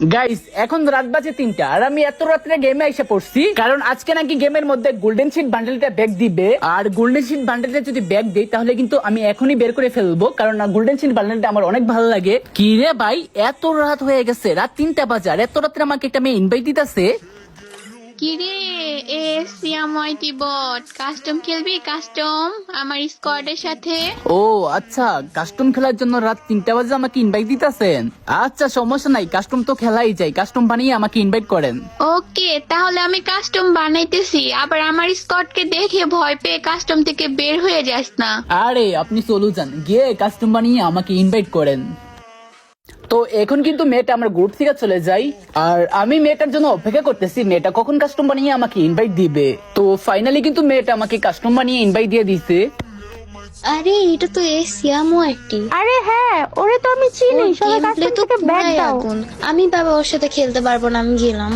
Guys এখন রাত বাজে 3টা আর আমি এত রাত্রে গেমে এসে পড়ছি কারণ আজকে নাকি গেমের মধ্যে গোল্ডেন শিট বান্ডেলটা ব্যাগ দিবে। আর গোল্ডেন শিট বান্ডেলটা যদি ব্যাগ দেই তাহলে কিন্তু আমি এখনই বের করে ফেলবো, কারণ না গোল্ডেন শিট বান্ডেলটা আমার অনেক ভালো লাগে। কি রে ভাই, এত রাত হয়ে গেছে, রাত 3টা বাজে আর এত রাত্রে আমাকে একটা মেয়ে ইনভাইট দিতেছে। কিরে এসিয়াময়টি বট কাস্টম খেলবি? কাস্টম আমার স্কোয়াডের সাথে। ও আচ্ছা, কাস্টম খেলার জন্য রাত 3টা বাজে আমাকে ইনভাইট দিতেছেন। আচ্ছা সমস্যা নাই, কাস্টম তো খেলাই যায়, কাস্টম বানিয়ে আমাকে ইনভাইট করেন। ওকে, তাহলে আমি কাস্টম বানাইতেছি। আবার আমার স্কোয়াডকে দেখে ভয় পেয়ে কাস্টম থেকে বের হয়ে যাস না। আরে আপনি চলু যান, গিয়ে কাস্টম বানিয়ে আমাকে ইনভাইট করেন। তো এখন কিন্তু মেয়েটা আমার গ্রুপ থেকে চলে যাই আর আমি মেয়েটার জন্য অপেক্ষা করতেছি মেয়েটা কখন কাস্টম বানিয়ে আমাকে ইনভাইট দিবে। তো ফাইনালি কিন্তু মেয়েটা আমাকে কাস্টম বানিয়ে ইনভাইট দিয়ে দিছে। আরে এটা তো এসিয়াময়টি। আরে হ্যাঁ, ওরে তো আমি চিনি। ওর সবাই gameplay কাস্টম তো থেকে ব্যাগ পুরাই দাও। আগুন। আমি বাবা ওর সাথে খেলতে পারবো না, আমি গেলাম।